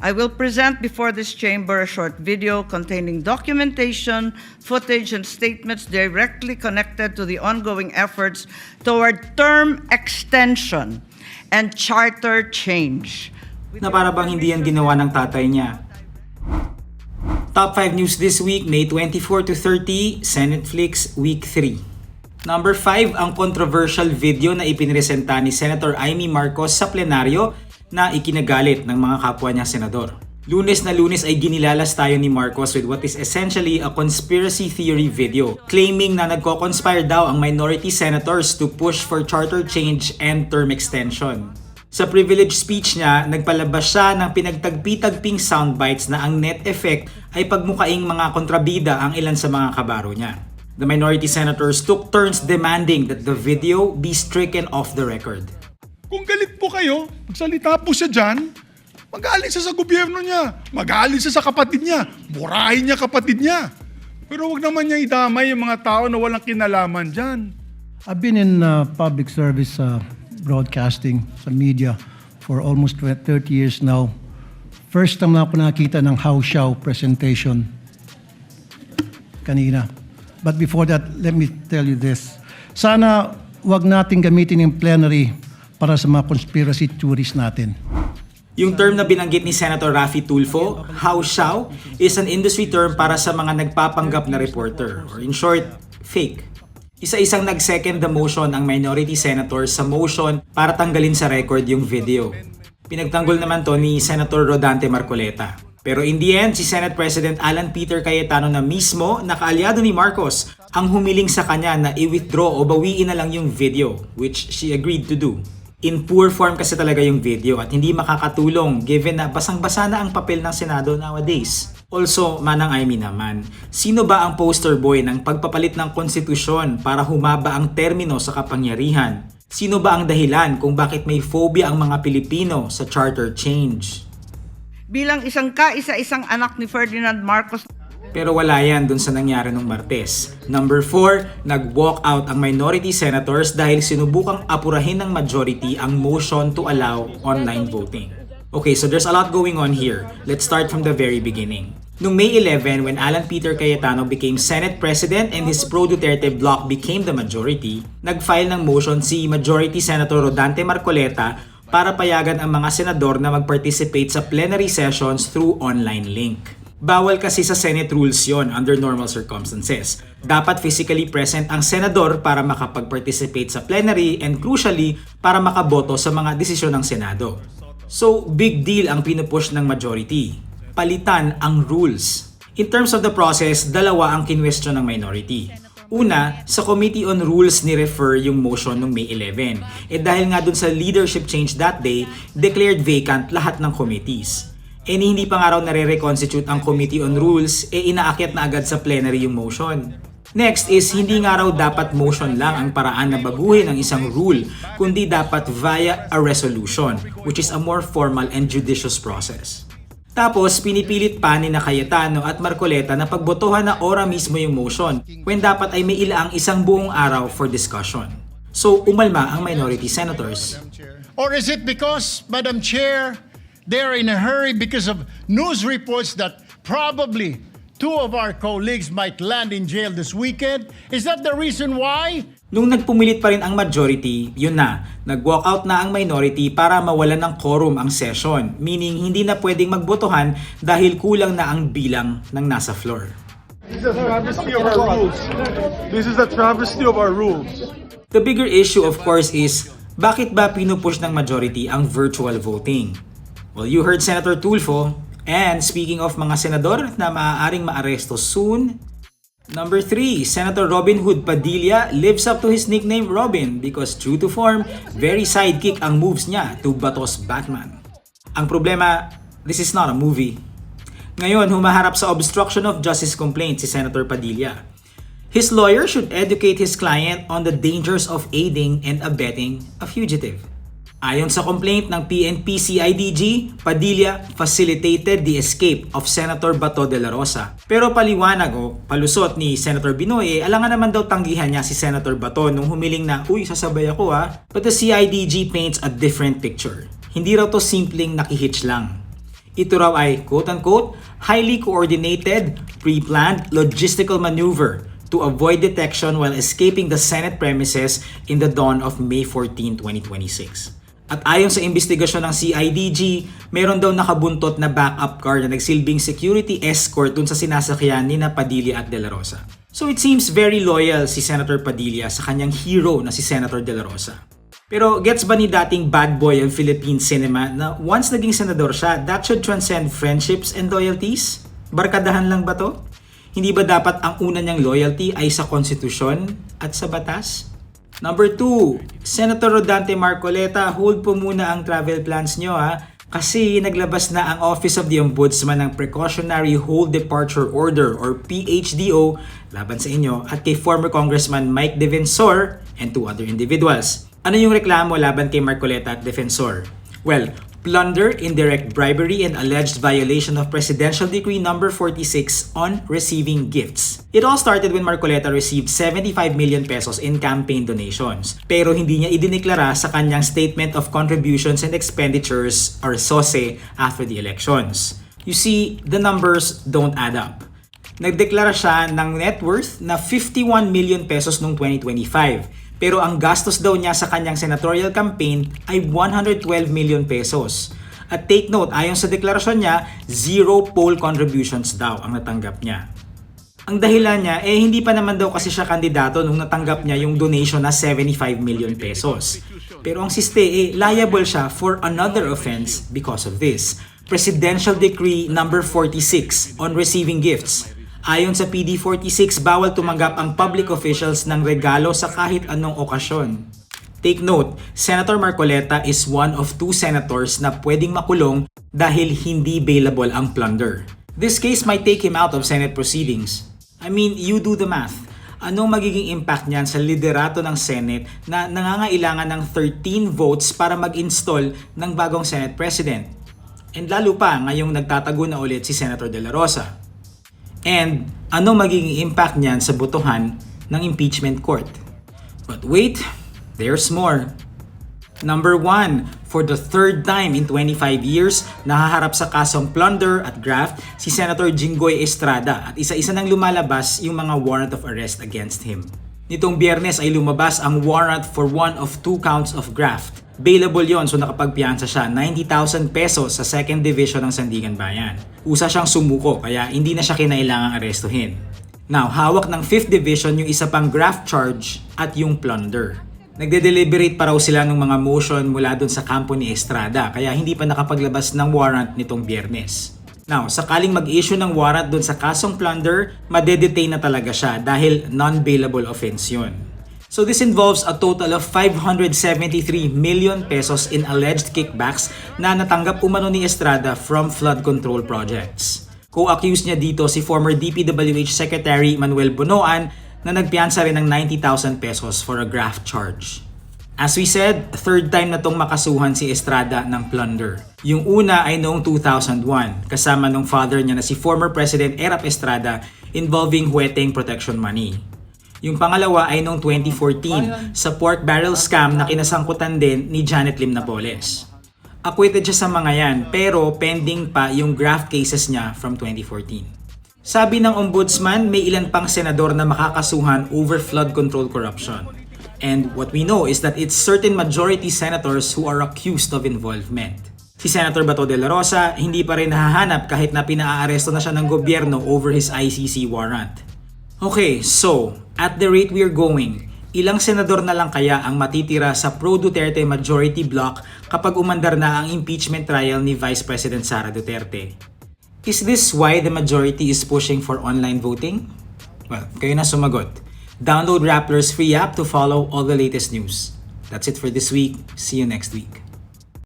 I will present before this chamber a short video containing documentation, footage, and statements directly connected to the ongoing efforts toward term extension and charter change. Na para bang hindi yan ginawa ng tatay niya. Top 5 news this week, May 24 to 30, Senate Flix Week 3. Number 5, ang controversial video na ipinresenta ni Senator Amy Marcos sa plenaryo na ikinagalit ng mga kapwa niya senador. Lunes na Lunes ay ginilalas tayo ni Marcos with what is essentially a conspiracy theory video, claiming na nagko-conspire daw ang minority senators to push for charter change and term extension. Sa privilege speech niya, nagpalabas siya ng pinagtagpi-tagping soundbites na ang net effect ay pagmukaing mga kontrabida ang ilan sa mga kabaro niya. The minority senators took turns demanding that the video be stricken off the record. Kung galit po kayo, magsalita po siya dyan, magalit siya sa gobyerno niya, magalit siya sa kapatid niya, burahin niya kapatid niya. Pero wag naman niya idamay yung mga tao na walang kinalaman dyan. I've been in public service broadcasting sa media for almost 30 years now. First time na ako nakita ng house show presentation kanina. But before that, let me tell you this. Sana wag nating gamitin yung plenary para sa mga conspiracy theories natin. Yung term na binanggit ni Senator Raffy Tulfo, house show, is an industry term para sa mga nagpapanggap na reporter, or in short, fake. Isa-isang nag-second the motion ang minority senators sa motion para tanggalin sa record yung video. Pinagtanggol naman to ni Senator Rodante Marcoleta. Pero in the end, si Senate President Alan Peter Cayetano na mismo, nakaalyado ni Marcos, ang humiling sa kanya na i-withdraw o bawiin na lang yung video, which she agreed to do. In poor form kasi talaga yung video at hindi makakatulong given na basang-basa na ang papel ng Senado nowadays. Also, Manang Amy naman, sino ba ang poster boy ng pagpapalit ng konstitusyon para humaba ang termino sa kapangyarihan? Sino ba ang dahilan kung bakit may phobia ang mga Pilipino sa charter change? Bilang isang kaisa-isang anak ni Ferdinand Marcos, pero wala yan dun sa nangyari nung Martes. Number 4, nag-walk out ang minority senators dahil sinubukang apurahin ng majority ang motion to allow online voting. Okay, so there's a lot going on here. Let's start from the very beginning. Noong May 11, when Alan Peter Cayetano became Senate President and his pro-Duterte bloc became the majority, nag-file ng motion si Majority Senator Rodante Marcoleta para payagan ang mga senador na mag-participate sa plenary sessions through online link. Bawal kasi sa Senate rules yon under normal circumstances. Dapat physically present ang senador para makapag-participate sa plenary and crucially, para makaboto sa mga desisyon ng Senado. So, big deal ang pinupush ng majority. Palitan ang rules. In terms of the process, dalawa ang kinwestiyon ng minority. Una, sa Committee on Rules ni-refer yung motion noong May 11. Dahil nga dun sa leadership change that day, declared vacant lahat ng committees. Hindi pa nga raw nare-reconstitute ang Committee on Rules, inaakyat na agad sa plenary yung motion. Next is, hindi nga raw dapat motion lang ang paraan na baguhin ang isang rule, kundi dapat via a resolution, which is a more formal and judicious process. Tapos, pinipilit pa ni Cayetano at Marcoleta na pagbotohan na ora mismo yung motion, when dapat ay may ilaang isang buong araw for discussion. So, umalma ang minority senators. Or is it because, Madam Chair, they're in a hurry because of news reports that probably 2 of our colleagues might land in jail this weekend? Is that the reason why? Nung nagpumilit pa rin ang majority, yun na, nag-walk out na ang minority para mawalan ng quorum ang session, meaning hindi na pwedeng magbotohan dahil kulang na ang bilang ng nasa floor. This is a travesty of our rules. This is a travesty of our rules. The bigger issue of course is, bakit ba pinupush ng majority ang virtual voting? Well, you heard Senator Tulfo, and speaking of mga senador na maaaring maaresto soon, number 3, Senator Robin Hood Padilla lives up to his nickname Robin because true to form, very sidekick ang moves niya to Batos Batman. Ang problema, this is not a movie. Ngayon, humaharap sa obstruction of justice complaint si Senator Padilla. His lawyer should educate his client on the dangers of aiding and abetting a fugitive. Ayon sa complaint ng PNP-CIDG, Padilla facilitated the escape of Senator Bato de la Rosa. Pero paliwanag o palusot ni Senator Binoy, alangan naman daw tanggihan niya si Senator Bato nung humiling na, uy, sasabay ako ha. But the CIDG paints a different picture. Hindi raw to simpleng nakihitch lang. Ito raw ay, quote-unquote, highly coordinated, pre-planned logistical maneuver to avoid detection while escaping the Senate premises in the dawn of May 14, 2026. At ayon sa investigasyon ng CIDG, meron daw nakabuntot na backup car na nagsilbing security escort dun sa sinasakyan ni Padilla at De La Rosa. So it seems very loyal si Senator Padilla sa kanyang hero na si Senator De La Rosa. Pero gets ba ni dating bad boy ng Philippine cinema na once naging senador siya, that should transcend friendships and loyalties? Barkadahan lang ba to? Hindi ba dapat ang una niyang loyalty ay sa konstitusyon at sa batas? Number 2, Senator Rodante Marcoleta, hold po muna ang travel plans nyo ha. Kasi naglabas na ang Office of the Ombudsman ng Precautionary Hold Departure Order or PHDO laban sa inyo at kay former Congressman Mike Defensor and 2 other individuals. Ano yung reklamo laban kay Marcoleta at Defensor? Well, plunder, indirect bribery, and alleged violation of Presidential Decree No. 46 on receiving gifts. It all started when Marcoleta received 75 million pesos in campaign donations. Pero hindi niya idineklara sa kanyang Statement of Contributions and Expenditures or SOSE after the elections. You see, the numbers don't add up. Nagdeklara siya ng net worth na 51 million pesos noong 2025. Pero ang gastos daw niya sa kanyang senatorial campaign ay 112 million pesos. At take note, ayon sa deklarasyon niya, 0 poll contributions daw ang natanggap niya. Ang dahilan niya, hindi pa naman daw kasi siya kandidato nung natanggap niya yung donation na 75 million pesos. Pero ang siste, liable siya for another offense because of this. Presidential Decree No. 46 on receiving gifts. Ayon sa PD 46, bawal tumanggap ang public officials ng regalo sa kahit anong okasyon. Take note, Senator Marcoleta is one of 2 senators na pwedeng makulong dahil hindi bailable ang plunder. This case might take him out of Senate proceedings. I mean, you do the math. Anong magiging impact niyan sa liderato ng Senate na nangangailangan ng 13 votes para mag-install ng bagong Senate President? And lalo pa ngayong nagtatago na ulit si Senator De La Rosa. And ano magiging impact niyan sa botohan ng impeachment court? But wait, there's more. Number 1, for the 3rd time in 25 years, nahaharap sa kasong plunder at graft si Senator Jinggoy Estrada at isa-isa nang lumalabas yung mga warrant of arrest against him. Nitong Biyernes ay lumabas ang warrant for 1 of 2 counts of graft. Bailable yon, so nakapagpiyansa siya 90,000 pesos sa 2nd Division ng Sandigan Bayan. Usa siyang sumuko kaya hindi na siya kinailangang arestuhin. Now, hawak ng 5th Division yung isa pang graft charge at yung plunder. Nagde-deliberate pa raw sila ng mga motion mula dun sa kampo ni Estrada kaya hindi pa nakapaglabas ng warrant nitong Biyernes. Now, sakaling mag-issue ng warrant dun sa kasong plunder, madedetain na talaga siya dahil non-bailable offense yun. So this involves a total of 573 million pesos in alleged kickbacks na natanggap umano ni Estrada from flood control projects. Co-accused niya dito si former DPWH Secretary Manuel Bonoan na nagpiyansa rin ng 90,000 pesos for a graft charge. As we said, 3rd time na tong makasuhan si Estrada ng plunder. Yung una ay noong 2001 kasama ng father niya na si former President Erap Estrada involving Hueteng protection money. Yung pangalawa ay noong 2014 sa pork barrel scam na kinasangkutan din ni Janet Lim Napoles. Acquitted siya sa mga yan pero pending pa yung graft cases niya from 2014. Sabi ng ombudsman, may ilan pang senador na makakasuhan over flood control corruption. And what we know is that it's certain majority senators who are accused of involvement. Si Senator Bato de la Rosa hindi pa rin nahahanap kahit na pinaaresto na siya ng gobyerno over his ICC warrant. Okay, so at the rate we're going, ilang senador na lang kaya ang matitira sa pro-Duterte majority bloc kapag umandar na ang impeachment trial ni Vice President Sara Duterte? Is this why the majority is pushing for online voting? Well, kayo na sumagot. Download Rappler's free app to follow all the latest news. That's it for this week. See you next week.